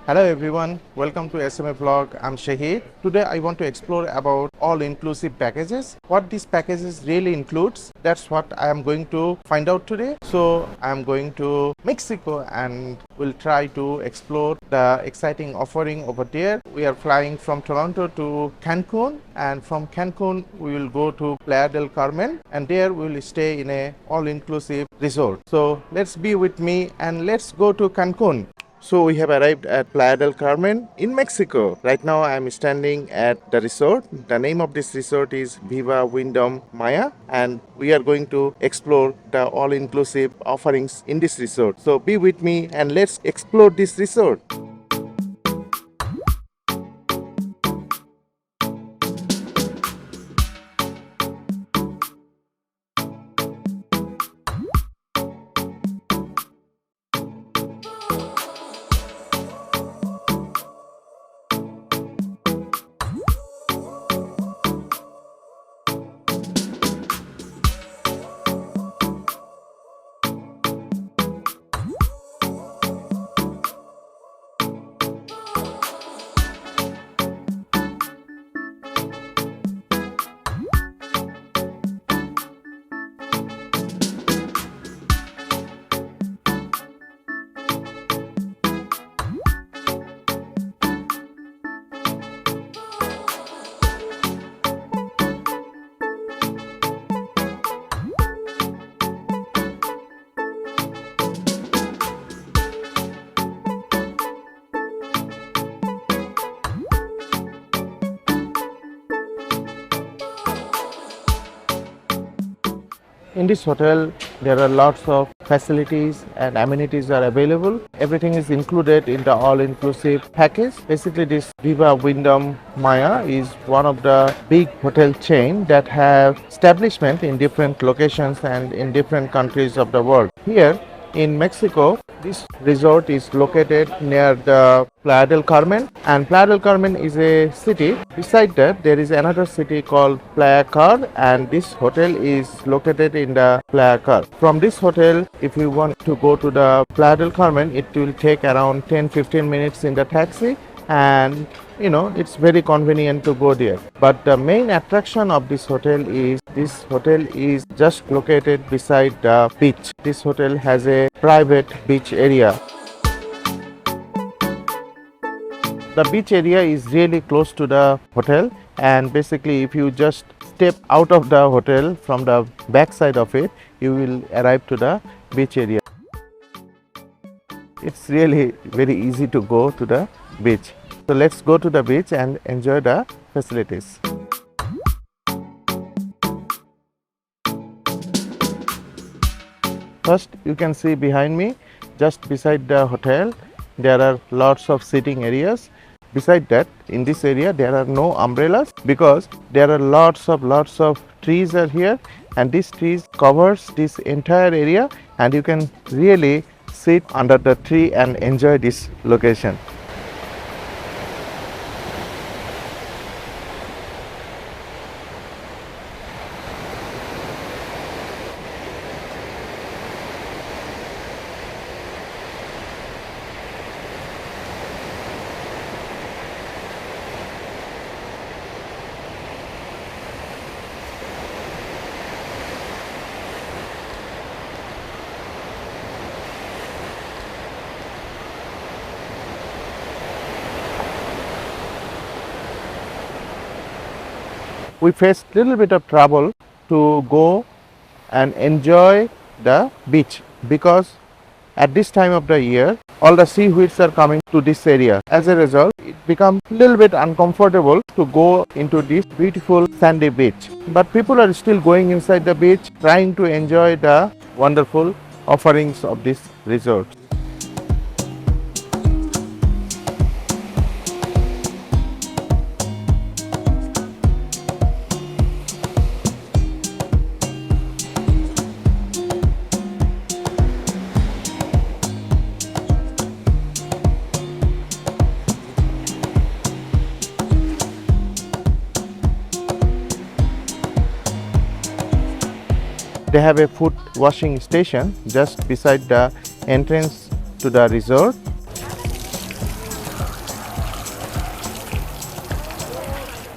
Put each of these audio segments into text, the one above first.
Hello everyone, welcome to SMA vlog. I'm Shahid. Today I want to explore about all-inclusive packages. What these packages really includes, that's what I am going to find out today. So I am going to Mexico and will try to explore the exciting offering over there. We are flying from Toronto to Cancun, and from Cancun we will go to Playa del Carmen, and there we will stay in a all-inclusive resort. So let's be with me and let's go to Cancun. So we have arrived at Playa del Carmen in Mexico. Right now I am standing at the resort. The name of this resort is Viva Wyndham Maya, and we are going to explore the all-inclusive offerings in this resort. So be with me and let's explore this resort. In this hotel, there are lots of facilities and amenities are available. Everything is included in the all-inclusive package. Basically, this Viva Wyndham Maya is one of the big hotel chain that have establishment in different locations and in different countries of the world. Here in Mexico, this resort is located near the Playa del Carmen, and Playa del Carmen is a city. Beside that, there is another city called Playa Car, and this hotel is located in the Playa Car. From this hotel, if you want to go to the Playa del Carmen, it will take around 10-15 minutes in the taxi, and it's very convenient to go there. But the main attraction of this hotel is just located beside the beach. This hotel has a private beach area. The beach area is really close to the hotel, and basically if you just step out of the hotel from the back side of it, you will arrive to the beach area. It's really very easy to go to the beach. So let's go to the beach and enjoy the facilities. First, you can see behind me, just beside the hotel, there are lots of sitting areas. Beside that, in this area, there are no umbrellas because there are lots of trees are here, and these trees covers this entire area, and you can really sit under the tree and enjoy this location. We faced little bit of trouble to go and enjoy the beach because at this time of the year all the seaweeds are coming to this area. As a result, it becomes a little bit uncomfortable to go into this beautiful sandy beach. But people are still going inside the beach, trying to enjoy the wonderful offerings of this resort. They have a foot washing station just beside the entrance to the resort.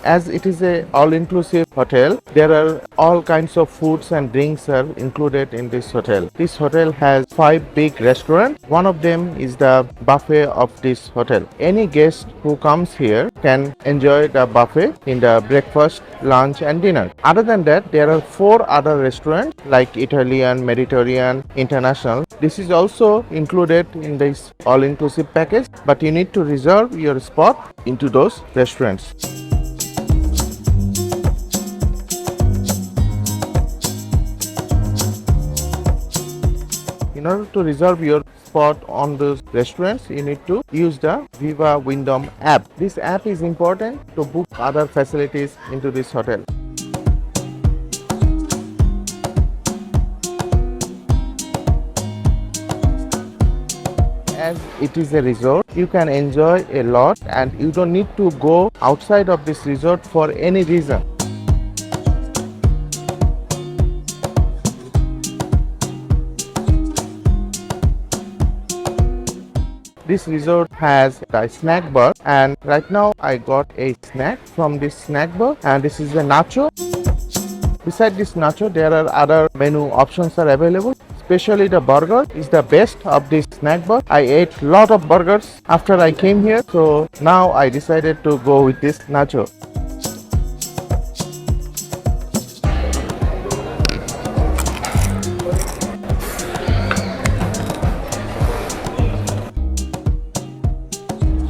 As it is a all-inclusive hotel, there are all kinds of foods and drinks are included in this hotel. This hotel has 5 big restaurants. One of them is the buffet of this hotel. Any guest who comes here can enjoy the buffet in the breakfast, lunch and dinner. Other than that, there are 4 other restaurants like Italian, Mediterranean, International. This is also included in this all-inclusive package, but you need to reserve your spot into those restaurants. In order to reserve your spot on those restaurants, you need to use the Viva Wyndham app. This app is important to book other facilities into this hotel. As it is a resort, you can enjoy a lot and you don't need to go outside of this resort for any reason. This resort has a snack bar, and right now I got a snack from this snack bar, and this is a nacho. Beside this nacho, there are other menu options are available. Especially the burger is the best of this snack bar. I ate lot of burgers after I came here, so now I decided to go with this nacho.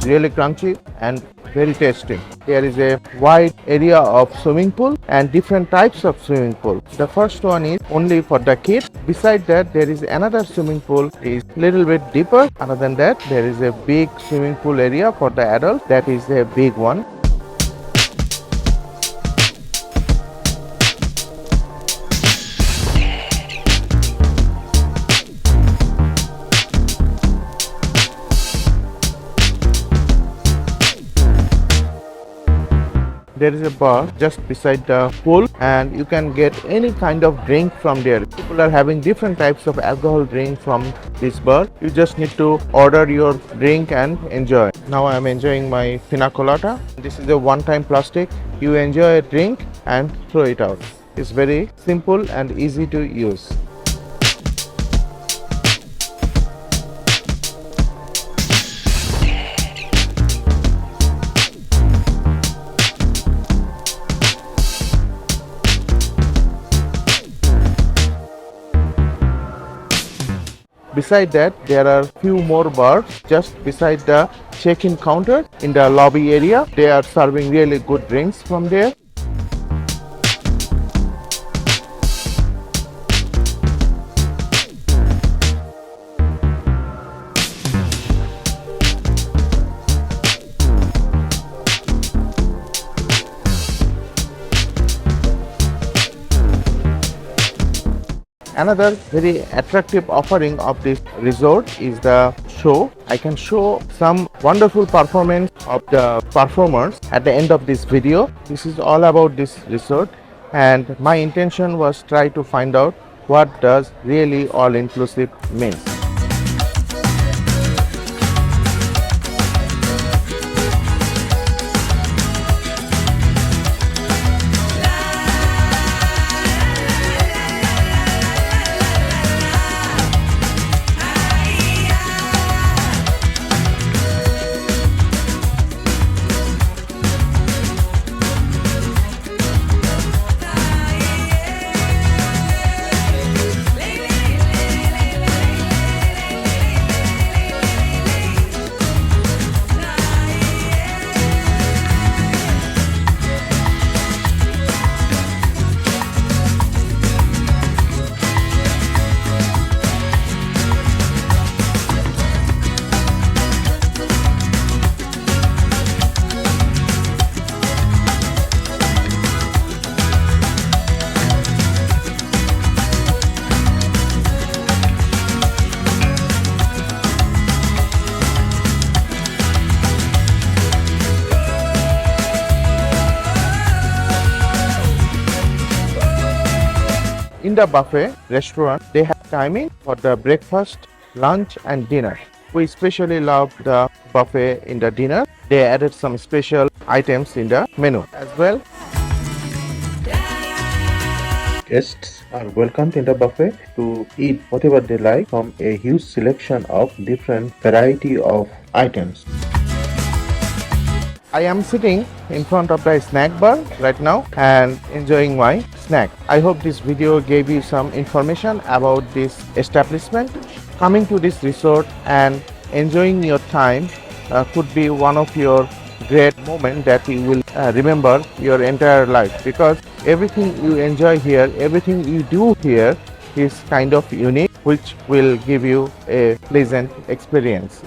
Really crunchy and very tasty. There is a wide area of swimming pool and different types of swimming pool. The first one is only for the kids. Beside that, there is another swimming pool is little bit deeper. Other than that, there is a big swimming pool area for the adult. That is a big one. There is a bar just beside the pool and you can get any kind of drink from there. People are having different types of alcohol drink from this bar. You just need to order your drink and enjoy. Now I am enjoying my pina colada. This is a one-time plastic. You enjoy a drink and throw it out. It's very simple and easy to use. Beside that, there are few more bars just beside the check-in counter in the lobby area. They are serving really good drinks from there. Another very attractive offering of this resort is the show. I can show some wonderful performance of the performers at the end of this video. This is all about this resort, and my intention was try to find out what does really all-inclusive means. In the buffet restaurant, they have timing for the breakfast, lunch and dinner. We especially love the buffet in the dinner. They added some special items in the menu as well. Guests are welcomed in the buffet to eat whatever they like from a huge selection of different variety of items. I am sitting in front of the snack bar right now and enjoying my snack. I hope this video gave you some information about this establishment. Coming to this resort and enjoying your time could be one of your great moments that you will remember your entire life, because everything you enjoy here, everything you do here is kind of unique, which will give you a pleasant experience.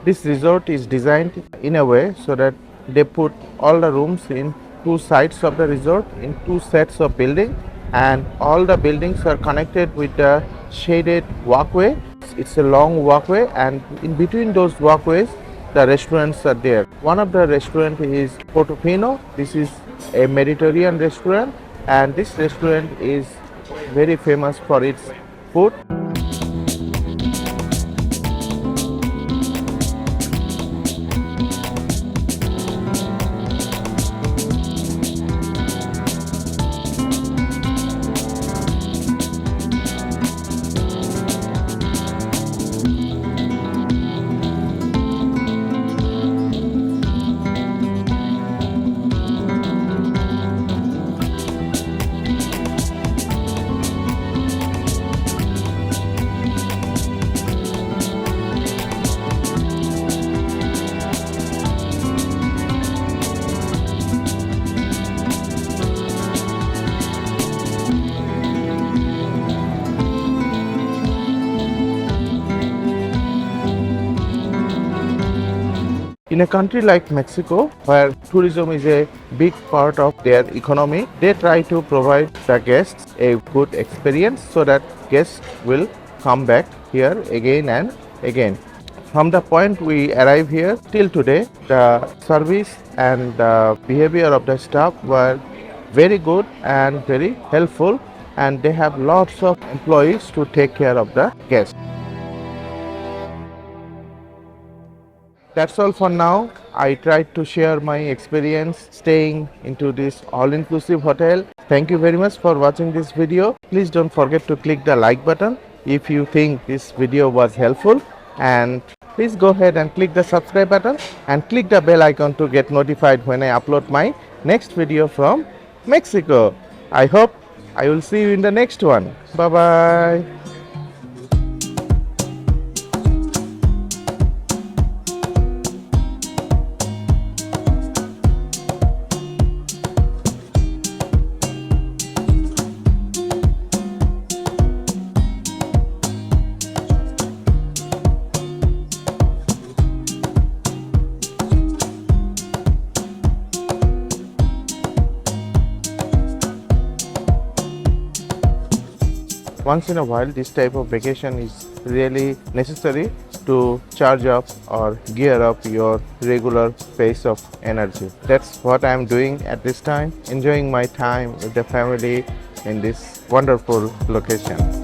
This resort is designed in a way so that they put all the rooms in two sides of the resort in two sets of building, and all the buildings are connected with the shaded walkway. It's a long walkway, and in between those walkways the restaurants are there. One of the restaurant is Portofino. This is a Mediterranean restaurant, and this restaurant is very famous for its food. In a country like Mexico, where tourism is a big part of their economy, they try to provide the guests a good experience so that guests will come back here again and again. From the point we arrive here till today, the service and the behavior of the staff were very good and very helpful, and they have lots of employees to take care of the guests. That's all for now. I tried to share my experience staying into this all-inclusive hotel. Thank you very much for watching this video. Please don't forget to click the like button if you think this video was helpful, and please go ahead and click the subscribe button and click the bell icon to get notified when I upload my next video from Mexico. I hope I will see you in the next one. Bye bye. Once in a while, this type of vacation is really necessary to charge up or gear up your regular pace of energy. That's what I'm doing at this time, enjoying my time with the family in this wonderful location.